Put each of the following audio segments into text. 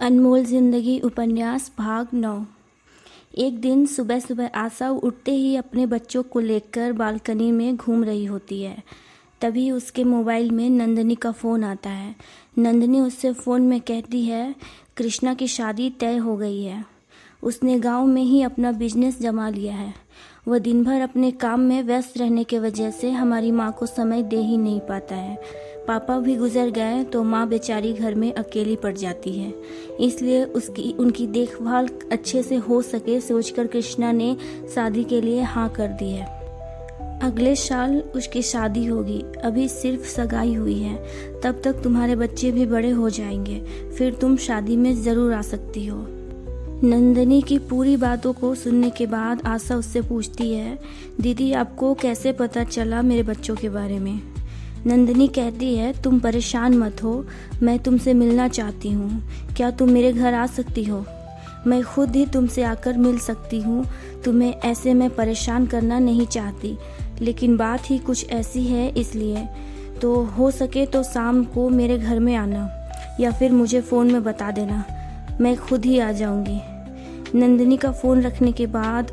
अनमोल जिंदगी उपन्यास भाग 9। एक दिन सुबह सुबह आशा उठते ही अपने बच्चों को लेकर बालकनी में घूम रही होती है। तभी उसके मोबाइल में नंदिनी का फ़ोन आता है। नंदिनी उससे फ़ोन में कहती है कृष्णा की शादी तय हो गई है। उसने गांव में ही अपना बिजनेस जमा लिया है। वह दिन भर अपने काम में व्यस्त रहने की वजह से हमारी माँ को समय दे ही नहीं पाता है। पापा भी गुजर गए तो माँ बेचारी घर में अकेली पड़ जाती है। इसलिए उनकी देखभाल अच्छे से हो सके सोचकर कृष्णा ने शादी के लिए हाँ कर दी है। अगले साल उसकी शादी होगी। अभी सिर्फ सगाई हुई है। तब तक तुम्हारे बच्चे भी बड़े हो जाएंगे। फिर तुम शादी में ज़रूर आ सकती हो। नंदिनी की पूरी बातों को सुनने के बाद आशा उससे पूछती है दीदी आपको कैसे पता चला मेरे बच्चों के बारे में। नंदिनी कहती है तुम परेशान मत हो, मैं तुमसे मिलना चाहती हूँ। क्या तुम मेरे घर आ सकती हो? मैं खुद ही तुमसे आकर मिल सकती हूँ। तुम्हें ऐसे मैं परेशान करना नहीं चाहती, लेकिन बात ही कुछ ऐसी है इसलिए। तो हो सके तो शाम को मेरे घर में आना या फिर मुझे फ़ोन में बता देना, मैं खुद ही आ जाऊँगी। नंदिनी का फ़ोन रखने के बाद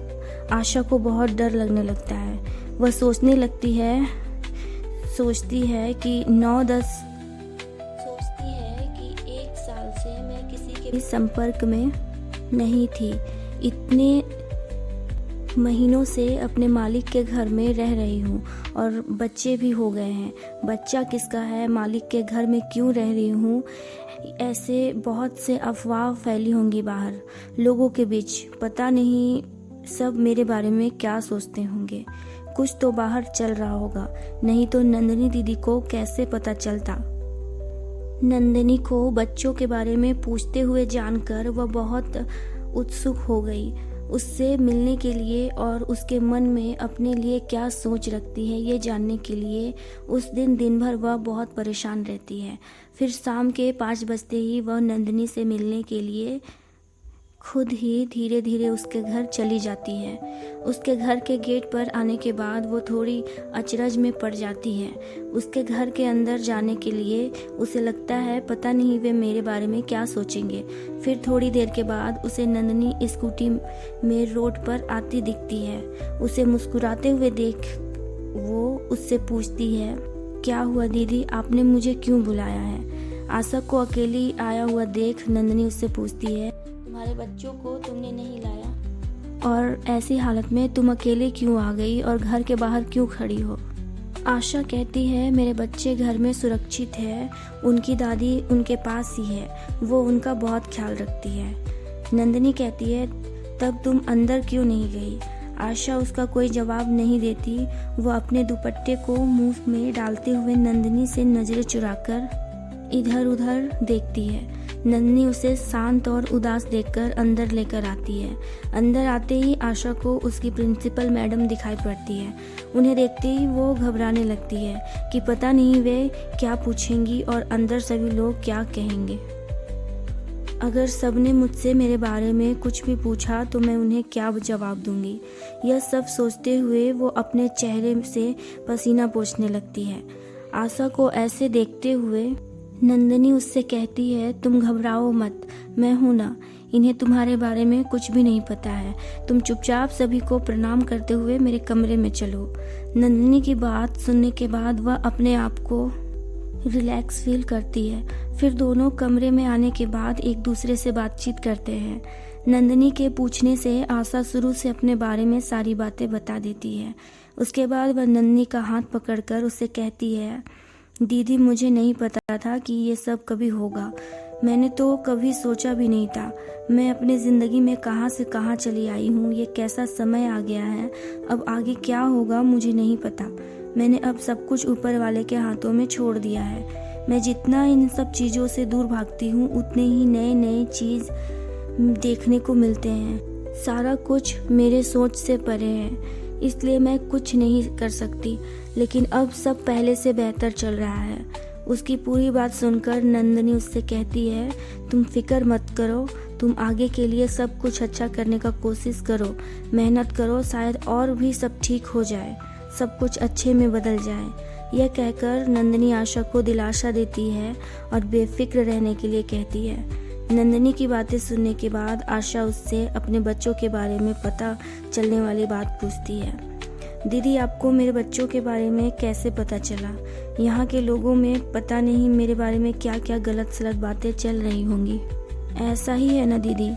आशा को बहुत डर लगने लगता है। वह सोचती है कि 1 साल से मैं किसी के भी संपर्क में नहीं थी। इतने महीनों से अपने मालिक के घर में रह रही हूँ और बच्चे भी हो गए हैं। बच्चा किसका है, मालिक के घर में क्यों रह रही हूँ, ऐसे बहुत से अफवाह फैली होंगी बाहर लोगों के बीच। पता नहीं सब मेरे बारे में क्या सोचते होंगे। कुछ तो बाहर चल रहा होगा, नहीं तो नंदिनी दीदी को कैसे पता चलता। नंदिनी को बच्चों के बारे में पूछते हुए जानकर वह बहुत उत्सुक हो गई उससे मिलने के लिए, और उसके मन में अपने लिए क्या सोच रखती है ये जानने के लिए। उस दिन भर वह बहुत परेशान रहती है। फिर शाम के 5 बजते ही वह नंदिनी से मिलने के लिए खुद ही धीरे धीरे उसके घर चली जाती है। उसके घर के गेट पर आने के बाद वो थोड़ी अचरज में पड़ जाती है। उसके घर के अंदर जाने के लिए उसे लगता है पता नहीं वे मेरे बारे में क्या सोचेंगे। फिर थोड़ी देर के बाद उसे नंदिनी स्कूटी में रोड पर आती दिखती है। उसे मुस्कुराते हुए देख वो उससे पूछती है क्या हुआ दीदी, आपने मुझे क्यों बुलाया है? आशा को अकेली आया हुआ देख नंदिनी उससे पूछती है तुम्हारे बच्चों को तुमने नहीं लाया और ऐसी हालत में तुम अकेले क्यों आ गई और घर के बाहर क्यों खड़ी हो? आशा कहती है मेरे बच्चे घर में सुरक्षित है, उनकी दादी उनके पास ही है, वो उनका बहुत ख्याल रखती है। नंदिनी कहती है तब तुम अंदर क्यों नहीं गई? आशा उसका कोई जवाब नहीं देती। वो अपने दुपट्टे को मुंह में डालते हुए नंदिनी से नजरें चुराकर इधर उधर देखती है। नंदिनी उसे शांत और उदास देखकर अंदर लेकर आती है। अंदर आते ही आशा को उसकी प्रिंसिपल मैडम दिखाई पड़ती है। उन्हें देखते ही वो घबराने लगती है कि पता नहीं वे क्या पूछेंगी और अंदर सभी लोग क्या कहेंगे। अगर सबने मुझसे मेरे बारे में कुछ भी पूछा तो मैं उन्हें क्या जवाब दूंगी। यह सब सोचते हुए वो अपने चेहरे से पसीना पोंछने लगती है। आशा को ऐसे देखते हुए नंदिनी उससे कहती है तुम घबराओ मत, मैं हूं ना, इन्हें तुम्हारे बारे में कुछ भी नहीं पता है। तुम चुपचाप सभी को प्रणाम करते हुए मेरे कमरे में चलो। नंदिनी की बात सुनने के बाद वह अपने आप को रिलैक्स फील करती है। फिर दोनों कमरे में आने के बाद एक दूसरे से बातचीत करते हैं। नंदिनी के पूछने से आशा शुरू से अपने बारे में सारी बातें बता देती है। उसके बाद वह नंदिनी का हाथ पकड़कर उससे कहती है दीदी मुझे नहीं पता था कि ये सब कभी होगा। मैंने तो कभी सोचा भी नहीं था। मैं अपनी ज़िंदगी में कहाँ से कहाँ चली आई हूँ। ये कैसा समय आ गया है। अब आगे क्या होगा मुझे नहीं पता। मैंने अब सब कुछ ऊपर वाले के हाथों में छोड़ दिया है। मैं जितना इन सब चीज़ों से दूर भागती हूँ उतने ही नए नए चीज़ देखने को मिलते हैं। सारा कुछ मेरे सोच से परे है, इसलिए मैं कुछ नहीं कर सकती। लेकिन अब सब पहले से बेहतर चल रहा है। उसकी पूरी बात सुनकर नंदिनी उससे कहती है तुम फिक्र मत करो, तुम आगे के लिए सब कुछ अच्छा करने का कोशिश करो, मेहनत करो, शायद और भी सब ठीक हो जाए, सब कुछ अच्छे में बदल जाए। यह कहकर नंदिनी आशा को दिलासा देती है और बेफिक्र रहने के लिए कहती है। नंदिनी की बातें सुनने के बाद आशा उससे अपने बच्चों के बारे में पता चलने वाली बात पूछती है। दीदी, आपको मेरे बच्चों के बारे में कैसे पता चला? यहाँ के लोगों में पता नहीं मेरे बारे में क्या क्या गलत सलत बातें चल रही होंगी। ऐसा ही है ना दीदी?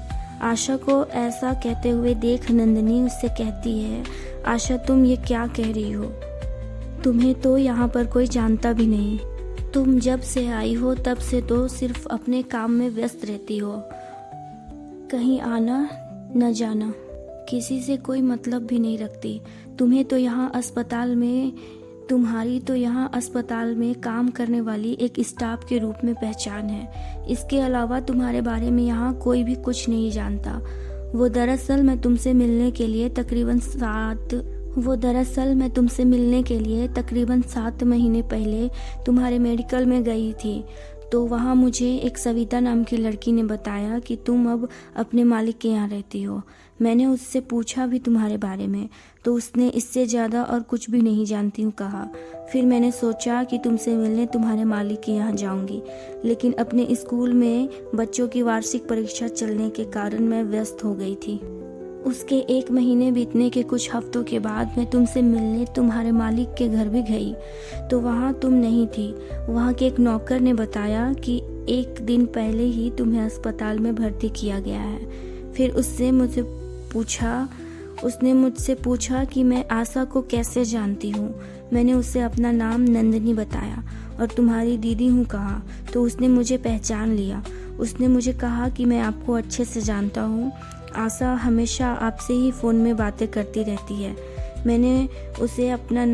आशा को ऐसा कहते हुए देख नंदिनी उससे कहती है, आशा तुम ये क्या कह रही हो? तुम्हें तो यहाँ पर कोई जानता भी नहीं। तुम जब से आई हो तब से तो सिर्फ अपने काम में व्यस्त रहती हो, कहीं आना न जाना, किसी से कोई मतलब भी नहीं रखती। तुम्हारी तो यहाँ अस्पताल में काम करने वाली एक स्टाफ के रूप में पहचान है। इसके अलावा तुम्हारे बारे में यहाँ कोई भी कुछ नहीं जानता। वो दरअसल मैं तुमसे मिलने के लिए तकरीबन 7 महीने पहले तुम्हारे मेडिकल में गई थी। तो वहाँ मुझे एक सविता नाम की लड़की ने बताया कि तुम अब अपने मालिक के यहाँ रहती हो। मैंने उससे पूछा भी तुम्हारे बारे में, तो उसने इससे ज़्यादा और कुछ भी नहीं जानती हूँ कहा। फिर मैंने सोचा कि तुमसे मिलने तुम्हारे मालिक के यहाँ जाऊँगी, लेकिन अपने स्कूल में बच्चों की वार्षिक परीक्षा चलने के कारण मैं व्यस्त हो गई थी। उसके 1 महीने बीतने के कुछ हफ्तों के बाद मैं तुमसे मिलने तुम्हारे मालिक के घर भी गई, तो वहाँ तुम नहीं थी। वहाँ के एक नौकर ने बताया कि 1 दिन पहले ही तुम्हें अस्पताल में भर्ती किया गया है। फिर उसने मुझसे पूछा कि मैं आशा को कैसे जानती हूँ। मैंने उसे अपना नाम नंदिनी बताया और तुम्हारी दीदी हूँ कहा, तो उसने मुझे पहचान लिया। उसने मुझे कहा कि मैं आपको अच्छे से जानता हूँ। आशा हमेशा आपसे ही फ़ोन में बातें करती रहती है। मैंने उसे आपका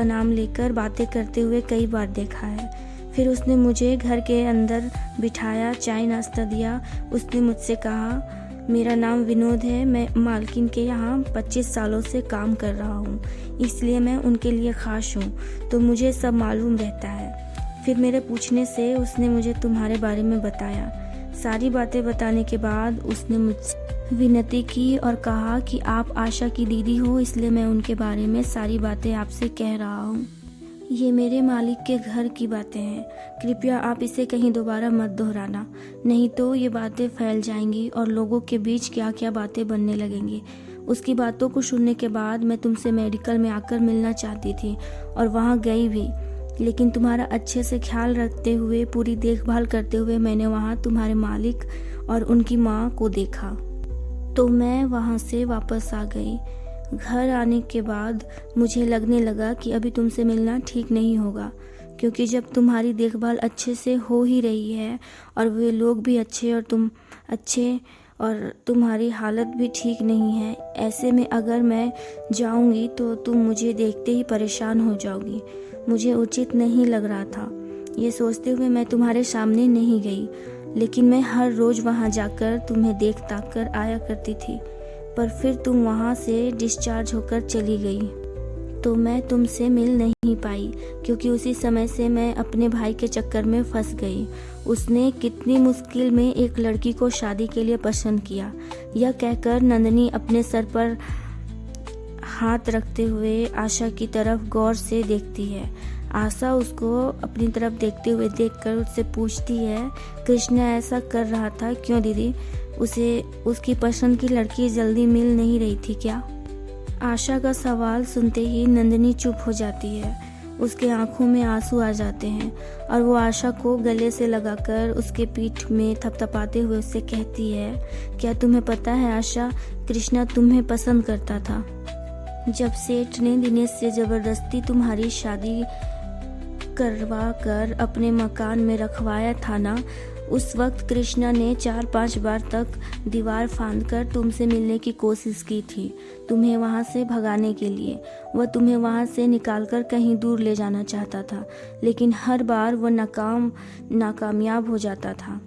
नाम लेकर बातें करते हुए कई बार देखा है। फिर उसने मुझे घर के अंदर बिठाया, चाय नाश्ता दिया। उसने मुझसे कहा, मेरा नाम विनोद है, मैं मालकिन के यहाँ 25 सालों से काम कर रहा हूँ, इसलिए मैं उनके लिए ख़ास हूँ, तो मुझे सब मालूम रहता है। फिर मेरे पूछने से उसने मुझे तुम्हारे बारे में बताया। सारी बातें बताने के बाद उसने मुझसे विनती की और कहा कि आप आशा की दीदी हो, इसलिए मैं उनके बारे में सारी बातें आपसे कह रहा हूँ। ये मेरे मालिक के घर की बातें हैं, कृपया आप इसे कहीं दोबारा मत दोहराना, नहीं तो ये बातें फैल जाएंगी और लोगों के बीच क्या क्या बातें बनने लगेंगी। उसकी बातों को सुनने के बाद मैं तुमसे मेडिकल में आकर मिलना चाहती थी और वहाँ गई भी, लेकिन तुम्हारा अच्छे से ख्याल रखते हुए, पूरी देखभाल करते हुए मैंने वहाँ तुम्हारे मालिक और उनकी माँ को देखा, तो मैं वहाँ से वापस आ गई। घर आने के बाद मुझे लगने लगा कि अभी तुमसे मिलना ठीक नहीं होगा, क्योंकि जब तुम्हारी देखभाल अच्छे से हो ही रही है और वे लोग भी अच्छे और तुम अच्छे और तुम्हारी हालत भी ठीक नहीं है, ऐसे में अगर मैं जाऊंगी तो तुम मुझे देखते ही परेशान हो जाओगी। मुझे उचित नहीं लग रहा था। ये सोचते हुए मैं तुम्हारे सामने नहीं गई, लेकिन मैं हर रोज़ वहाँ जाकर तुम्हें देख ताक कर आया करती थी। पर फिर तुम वहाँ से डिस्चार्ज होकर चली गई, तो मैं तुमसे मिल नहीं पाई, क्योंकि उसी समय से मैं अपने भाई के चक्कर में फंस गई। उसने कितनी मुश्किल में एक लड़की को शादी के लिए पसंद किया। यह कहकर नंदिनी अपने सर पर हाथ रखते हुए आशा की तरफ गौर से देखती है। आशा उसको अपनी तरफ देखते हुए देखकर उससे पूछती है, कृष्णा ऐसा कर रहा था क्यों दीदी? उसे उसकी पसंद की लड़की जल्दी मिल नहीं रही थी क्या? आशा का सवाल सुनते ही नंदिनी चुप हो जाती है। उसके आंखों में आंसू आ जाते हैं और वो आशा को गले से लगाकर उसके पीठ में थपथपाते हुए उससे कहती है, क्या तुम्हें पता है आशा, कृष्णा तुम्हें पसंद करता था। जब सेठ ने दिनेश से जबरदस्ती तुम्हारी शादी करवा कर अपने मकान में रखवाया था ना, उस वक्त कृष्णा ने 4-5 बार तक दीवार फांदकर तुमसे मिलने की कोशिश की थी, तुम्हें वहां से भगाने के लिए। वह तुम्हें वहां से निकालकर कहीं दूर ले जाना चाहता था, लेकिन हर बार वह नाकामयाब हो जाता था।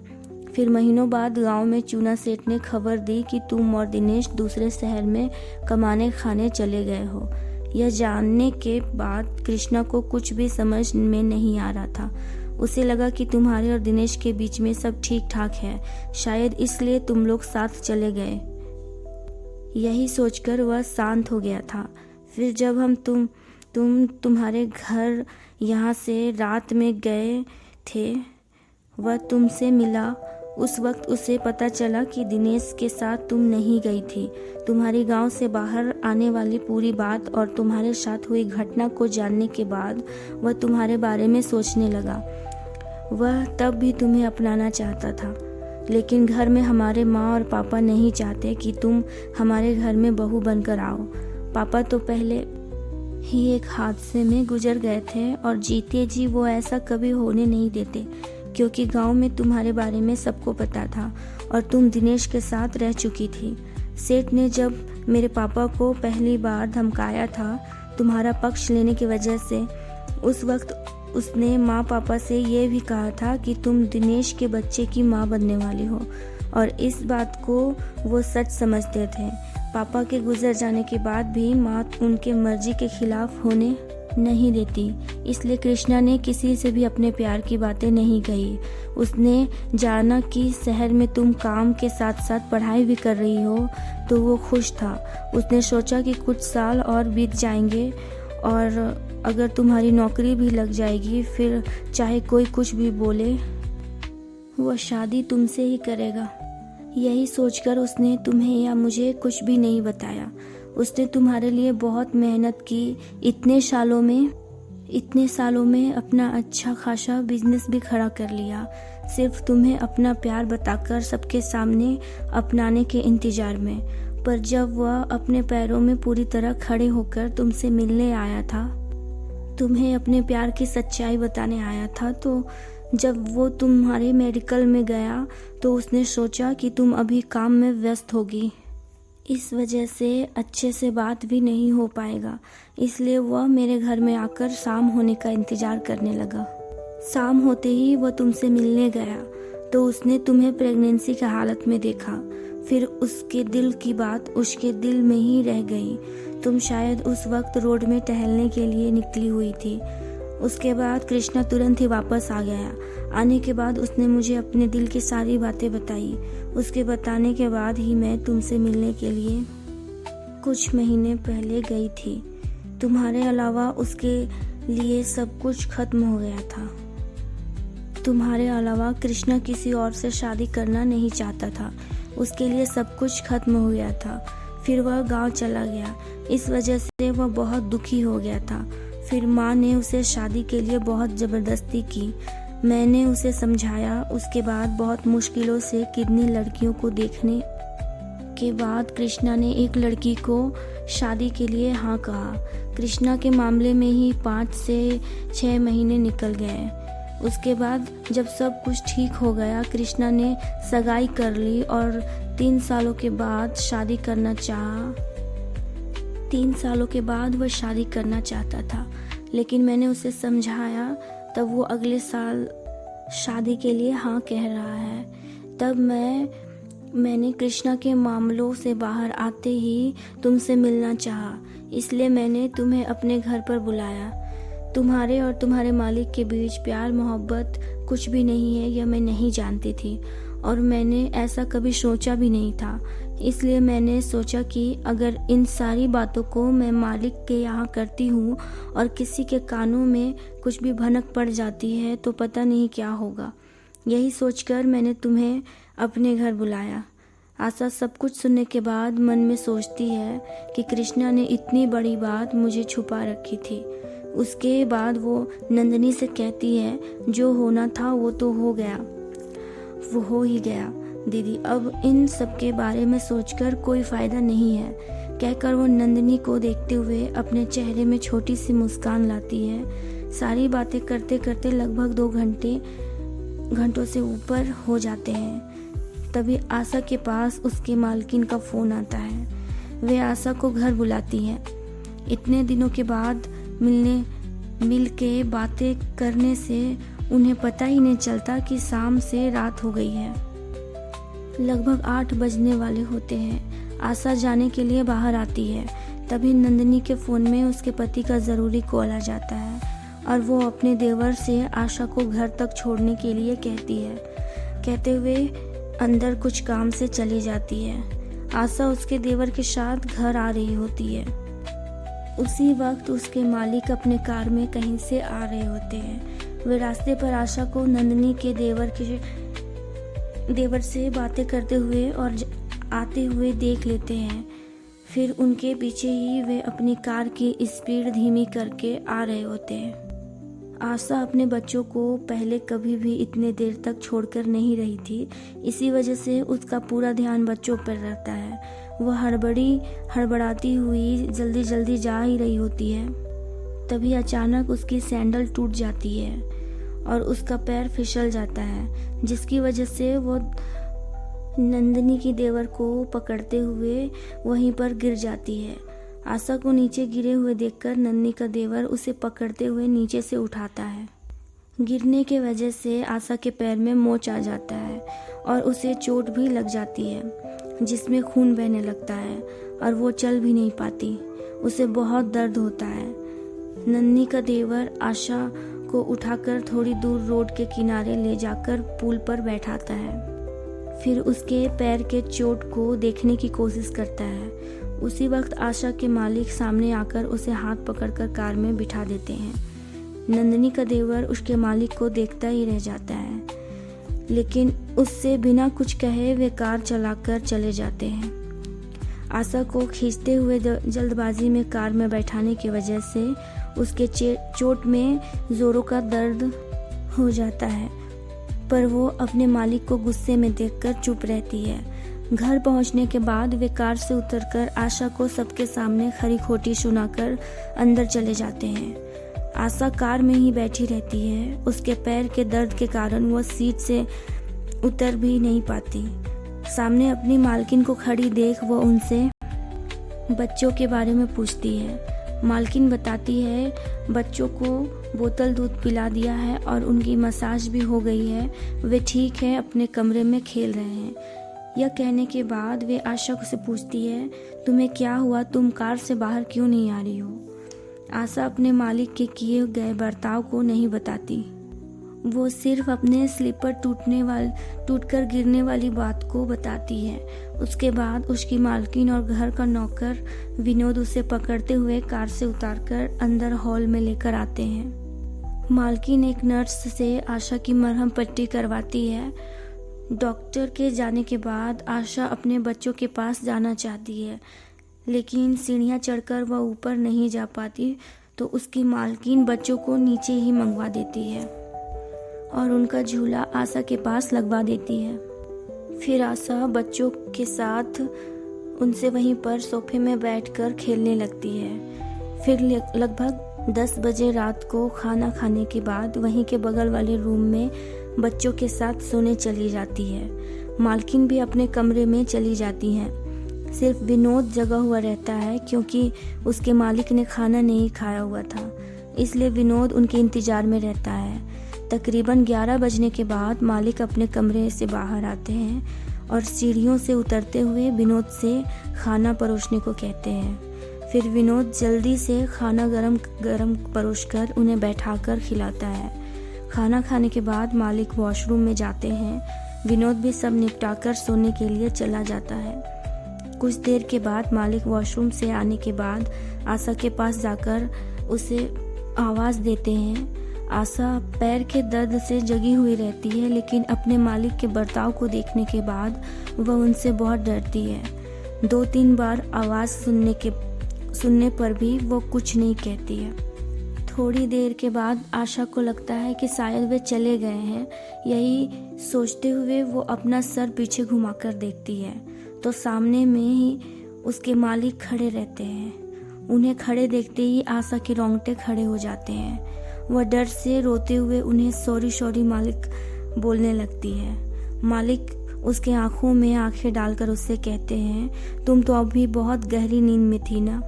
फिर महीनों बाद गांव में चूना सेठ ने खबर दी कि तुम और दिनेश दूसरे शहर में कमाने खाने चले गए हो। यह जानने के बाद कृष्णा को कुछ भी समझ में नहीं आ रहा था। उसे लगा कि तुम्हारे और दिनेश के बीच में सब ठीक ठाक है, शायद इसलिए तुम लोग साथ चले गए। यही सोचकर वह शांत हो गया था। फिर जब हम तुम्हारे घर यहाँ से रात में गए थे, वह तुमसे मिला उस वक्त उसे पता चला कि दिनेश के साथ तुम नहीं गई थी। तुम्हारी गांव से बाहर आने वाली पूरी बात और तुम्हारे साथ हुई घटना को जानने के बाद वह तुम्हारे बारे में सोचने लगा। वह तब भी तुम्हें अपनाना चाहता था, लेकिन घर में हमारे माँ और पापा नहीं चाहते कि तुम हमारे घर में बहू बनकर आओ। पापा तो पहले ही एक हादसे में गुजर गए थे और जीते जी वो ऐसा कभी होने नहीं देते, क्योंकि गांव में तुम्हारे बारे में सबको पता था और तुम दिनेश के साथ रह चुकी थी। सेठ ने जब मेरे पापा को पहली बार धमकाया था तुम्हारा पक्ष लेने की वजह से, उस वक्त उसने माँ पापा से ये भी कहा था कि तुम दिनेश के बच्चे की माँ बनने वाली हो, और इस बात को वो सच समझते थे। पापा के गुजर जाने के बाद भी माँ उनके मर्जी के खिलाफ होने नहीं देती, इसलिए कृष्णा ने किसी से भी अपने प्यार की बातें नहीं कही। उसने जाना कि शहर में तुम काम के साथ साथ पढ़ाई भी कर रही हो तो वो खुश था। उसने सोचा कि कुछ साल और बीत जाएंगे और अगर तुम्हारी नौकरी भी लग जाएगी, फिर चाहे कोई कुछ भी बोले वह शादी तुमसे ही करेगा। यही सोचकर उसने तुम्हें या मुझे कुछ भी नहीं बताया। उसने तुम्हारे लिए बहुत मेहनत की। इतने सालों में अपना अच्छा खासा बिजनेस भी खड़ा कर लिया, सिर्फ तुम्हें अपना प्यार बताकर सबके सामने अपनाने के इंतजार में। पर जब वह अपने पैरों में पूरी तरह खड़े होकर तुमसे मिलने आया था, तुम्हें अपने प्यार की सच्चाई बताने आया था, तो जब वो तुम्हारे मेडिकल में गया तो उसने सोचा कि तुम अभी काम में व्यस्त होगी, इस वजह से अच्छे से बात भी नहीं हो पाएगा, इसलिए वह मेरे घर में आकर शाम होने का इंतजार करने लगा। शाम होते ही वह तुमसे मिलने गया तो उसने तुम्हें प्रेगनेंसी की हालत में देखा। फिर उसके दिल की बात उसके दिल में ही रह गई। तुम शायद उस वक्त रोड में टहलने के लिए निकली हुई थी। उसके बाद कृष्णा तुरंत ही वापस आ गया। आने के बाद उसने मुझे अपने दिल की सारी बातें बताई। उसके बताने के बाद ही मैं तुमसे मिलने के लिए कुछ महीने पहले गई थी। तुम्हारे अलावा उसके लिए सब कुछ खत्म हो गया था। तुम्हारे अलावा कृष्णा किसी और से शादी करना नहीं चाहता था। उसके लिए सब कुछ खत्म हो गया था। फिर वह गांव चला गया। इस वजह से वह बहुत दुखी हो गया था। फिर माँ ने उसे शादी के लिए बहुत ज़बरदस्ती की। मैंने उसे समझाया। उसके बाद बहुत मुश्किलों से कितनी लड़कियों को देखने के बाद कृष्णा ने एक लड़की को शादी के लिए हाँ कहा। कृष्णा के मामले में ही 5 से 6 महीने निकल गए। उसके बाद जब सब कुछ ठीक हो गया, कृष्णा ने सगाई कर ली और 3 सालों के बाद शादी करना चाहा। 3 सालों के बाद वह शादी करना चाहता था, लेकिन मैंने उसे समझाया। तब वो अगले साल शादी के लिए हाँ कह रहा है। तब मैंने कृष्णा के मामलों से बाहर आते ही तुमसे मिलना चाहा, इसलिए मैंने तुम्हें अपने घर पर बुलाया। तुम्हारे और तुम्हारे मालिक के बीच प्यार मोहब्बत कुछ भी नहीं है, यह मैं नहीं जानती थी और मैंने ऐसा कभी सोचा भी नहीं था। इसलिए मैंने सोचा कि अगर इन सारी बातों को मैं मालिक के यहाँ करती हूँ और किसी के कानों में कुछ भी भनक पड़ जाती है तो पता नहीं क्या होगा। यही सोचकर मैंने तुम्हें अपने घर बुलाया। आशा सब कुछ सुनने के बाद मन में सोचती है कि कृष्णा ने इतनी बड़ी बात मुझे छुपा रखी थी। उसके बाद वो नंदिनी से कहती है, जो होना था वो तो हो गया, वो हो ही गया दीदी, अब इन सब के बारे में सोचकर कोई फायदा नहीं है, कहकर वो नंदिनी को देखते हुए अपने चेहरे में छोटी सी मुस्कान लाती है। सारी बातें करते करते लगभग 2 घंटों से ऊपर हो जाते हैं। तभी आशा के पास उसके मालकिन का फ़ोन आता है। वे आशा को घर बुलाती है। इतने दिनों के बाद मिल के बातें करने से उन्हें पता ही नहीं चलता कि शाम से रात हो गई है। लगभग 8 बजने वाले होते हैं। आशा जाने के लिए बाहर आती है। तभी नंदिनी के फ़ोन में उसके पति का ज़रूरी कॉल आ जाता है और वो अपने देवर से आशा को घर तक छोड़ने के लिए कहती है। कहते हुए अंदर कुछ काम से चली जाती है। आशा उसके देवर के साथ घर आ रही होती है। उसी वक्त उसके मालिक अपने कार में कहीं से आ रहे होते हैं। वे रास्ते पर आशा को नंदिनी के देवर देवर से बातें करते हुए और आते हुए देख लेते हैं। फिर उनके पीछे ही वे अपनी कार की स्पीड धीमी करके आ रहे होते हैं। आशा अपने बच्चों को पहले कभी भी इतने देर तक छोड़कर नहीं रही थी, इसी वजह से उसका पूरा ध्यान बच्चों पर रहता है। वह हड़बड़ाती हुई जल्दी जल्दी जा ही रही होती है। तभी अचानक उसकी सैंडल टूट जाती है और उसका पैर फिसल जाता है, जिसकी वजह से वो नंदिनी की देवर को पकड़ते हुए वहीं पर गिर जाती है। आशा को नीचे गिरे हुए देखकर नंदिनी का देवर उसे पकड़ते हुए नीचे से उठाता है। गिरने के वजह से आशा के पैर में मोच आ जाता है और उसे चोट भी लग जाती है, जिसमें खून बहने लगता है और वो चल भी नहीं पाती। उसे बहुत दर्द होता है। नंदिनी का देवर आशा को उठाकर थोड़ी दूर रोड के किनारे ले जाकर पुल पर बैठाता है। फिर उसके पैर के चोट को देखने की कोशिश करता है। उसी वक्त आशा के मालिक सामने आकर उसे हाथ पकड़कर कार में बिठा देते हैं। नंदिनी का देवर उसके मालिक को देखता ही रह जाता है, लेकिन उससे बिना कुछ कहे वे कार चलाकर चले जाते हैं। आशा को खींचते हुए जल्दबाजी में कार में बैठाने की वजह से उसके चोट में जोरों का दर्द हो जाता है, पर वो अपने मालिक को गुस्से में देखकर चुप रहती है। घर पहुंचने के बाद वे कार से उतरकर आशा को सबके सामने खरी खोटी सुनाकर अंदर चले जाते हैं। आशा कार में ही बैठी रहती है। उसके पैर के दर्द के कारण वह सीट से उतर भी नहीं पाती। सामने अपनी मालकिन को खड़ी देख वह उनसे बच्चों के बारे में पूछती है। मालकिन बताती है बच्चों को बोतल दूध पिला दिया है और उनकी मसाज भी हो गई है, वे ठीक है, अपने कमरे में खेल रहे हैं। यह कहने के बाद वे आशा से पूछती है, तुम्हें क्या हुआ, तुम कार से बाहर क्यों नहीं आ रही हो? आशा अपने मालिक के किए गए बर्ताव को नहीं बताती। वो सिर्फ अपने स्लीपर टूटकर गिरने वाली बात को बताती है। उसके बाद उसकी मालकिन और घर का नौकर विनोद उसे पकड़ते हुए कार से उतारकर अंदर हॉल में लेकर आते हैं। मालकिन एक नर्स से आशा की मरहम पट्टी करवाती है। डॉक्टर के जाने के बाद आशा अपने बच्चों के पास जाना चाहती है, लेकिन सीढ़ियाँ चढ़कर वह ऊपर नहीं जा पाती, तो उसकी मालकिन बच्चों को नीचे ही मंगवा देती है और उनका झूला आशा के पास लगवा देती है। फिर आशा बच्चों के साथ उनसे वहीं पर सोफे में बैठकर खेलने लगती है। फिर लगभग 10 बजे रात को खाना खाने के बाद वहीं के बगल वाले रूम में बच्चों के साथ सोने चली जाती है। मालकिन भी अपने कमरे में चली जाती हैं। सिर्फ विनोद जगा हुआ रहता है, क्योंकि उसके मालिक ने खाना नहीं खाया हुआ था, इसलिए विनोद उनके इंतजार में रहता है। तकरीबन 11 बजने के बाद मालिक अपने कमरे से बाहर आते हैं और सीढ़ियों से उतरते हुए विनोद से खाना परोसने को कहते हैं। फिर विनोद जल्दी से खाना गरम परोसकर उन्हें बैठाकर खिलाता है। खाना खाने के बाद मालिक वॉशरूम में जाते हैं। विनोद भी सब निपटाकर सोने के लिए चला जाता है। कुछ देर के बाद मालिक वॉशरूम से आने के बाद आशा के पास जाकर उसे आवाज़ देते हैं। आशा पैर के दर्द से जगी हुई रहती है, लेकिन अपने मालिक के बर्ताव को देखने के बाद वह उनसे बहुत डरती है। 2-3 बार आवाज़ सुनने पर भी वो कुछ नहीं कहती है। थोड़ी देर के बाद आशा को लगता है कि शायद वे चले गए हैं। यही सोचते हुए वो अपना सर पीछे घुमाकर देखती है, तो सामने में ही उसके मालिक खड़े रहते हैं। उन्हें खड़े देखते ही आशा के रोंगटे खड़े हो जाते हैं। वह डर से रोते हुए उन्हें सॉरी सॉरी मालिक बोलने लगती है। मालिक उसके आंखों में आंखें डालकर उससे कहते हैं, तुम तो अभी बहुत गहरी नींद में थी ना,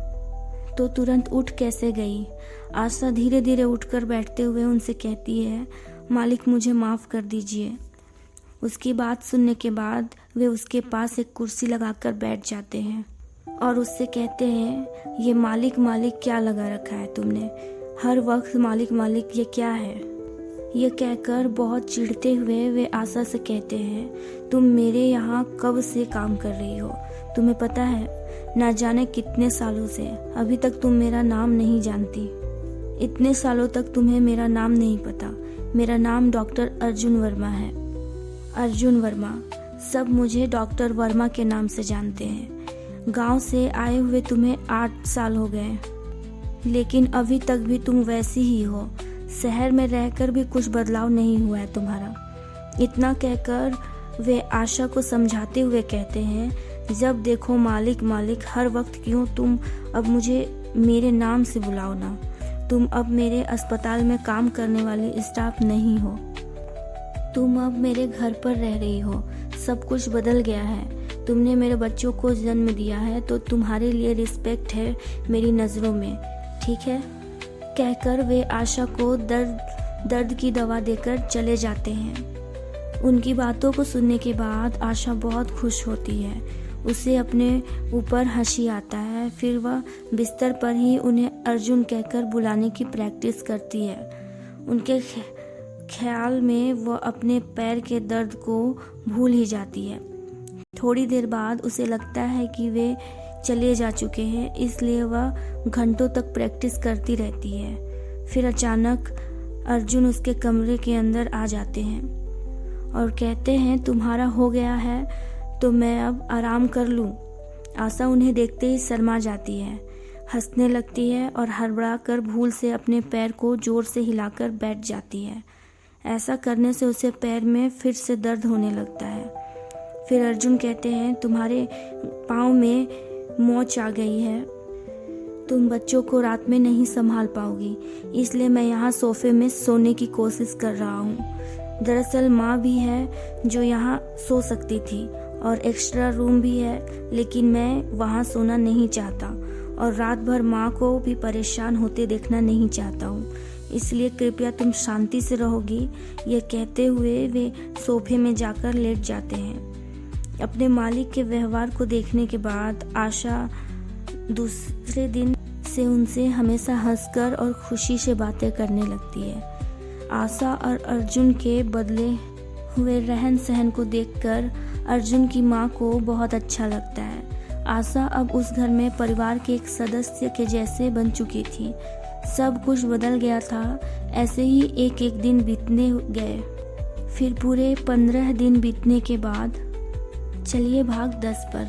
तो तुरंत उठ कैसे गई? आशा धीरे धीरे उठकर बैठते हुए उनसे कहती है, मालिक मुझे माफ़ कर दीजिए। उसकी बात सुनने के बाद वे उसके पास एक कुर्सी लगाकर बैठ जाते हैं और उससे कहते हैं, ये मालिक मालिक क्या लगा रखा है तुमने? हर वक्त मालिक मालिक ये क्या है? ये कहकर बहुत चिढ़ते हुए वे आशा से कहते हैं, तुम मेरे यहाँ कब से काम कर रही हो? तुम्हें पता है, ना जाने कितने सालों से, अभी तक तुम मेरा नाम नहीं जानती। इतने सालों तक तुम्हें मेरा नाम नहीं पता। मेरा नाम डॉक्टर अर्जुन वर्मा है। अर्जुन वर्मा। सब मुझे डॉक्टर वर्मा के नाम से जानते हैं। गांव से आए हुए तुम्हें 8 साल हो गए, लेकिन अभी तक भी तुम वैसी ही हो। शहर में रहकर भी कुछ बदलाव नहीं हुआ है तुम्हारा। इतना कहकर वे आशा को समझाते हुए कहते हैं, जब देखो मालिक मालिक हर वक्त क्यों, तुम अब मुझे मेरे नाम से बुलाओ ना। तुम अब मेरे अस्पताल में काम करने वाले स्टाफ नहीं हो, तुम अब मेरे घर पर रह रही हो। सब कुछ बदल गया है। तुमने मेरे बच्चों को जन्म दिया है तो तुम्हारे लिए रिस्पेक्ट है मेरी नज़रों में, ठीक है। कहकर वे आशा को दर्द की दवा देकर चले जाते हैं। उनकी बातों को सुनने के बाद आशा बहुत खुश होती है। उसे अपने ऊपर हंसी आता है। फिर वह बिस्तर पर ही उन्हें अर्जुन कहकर बुलाने की प्रैक्टिस करती है। उनके ख्याल में वह अपने पैर के दर्द को भूल ही जाती है। थोड़ी देर बाद उसे लगता है कि वे चले जा चुके हैं, इसलिए वह घंटों तक प्रैक्टिस करती रहती है। फिर अचानक अर्जुन उसके कमरे के अंदर आ जाते हैं और कहते हैं, तुम्हारा हो गया है तो मैं अब आराम कर लूं। आशा उन्हें देखते ही शर्मा जाती है, हंसने लगती है और हड़बड़ा कर भूल से अपने पैर को जोर से हिलाकर बैठ जाती है। ऐसा करने से उसे पैर में फिर से दर्द होने लगता है। फिर अर्जुन कहते हैं, तुम्हारे पाँव में मोच आ गई है, तुम बच्चों को रात में नहीं संभाल पाओगी, इसलिए मैं यहाँ सोफे में सोने की कोशिश कर रहा हूँ। दरअसल माँ भी है जो यहाँ सो सकती थी और एक्स्ट्रा रूम भी है, लेकिन मैं वहाँ सोना नहीं चाहता और रात भर माँ को भी परेशान होते देखना नहीं चाहता हूँ, इसलिए कृपया तुम शांति से रहोगी। यह कहते हुए वे सोफे में जाकर लेट जाते हैं। अपने मालिक के व्यवहार को देखने के बाद आशा दूसरे दिन से उनसे हमेशा हंसकर और खुशी से बातें करने लगती है। आशा और अर्जुन के बदले हुए रहन सहन को देखकर अर्जुन की माँ को बहुत अच्छा लगता है। आशा अब उस घर में परिवार के एक सदस्य के जैसे बन चुकी थी। सब कुछ बदल गया था। ऐसे ही एक एक दिन बीतने गए। फिर पूरे 15 दिन बीतने के बाद चलिए भाग 10 पर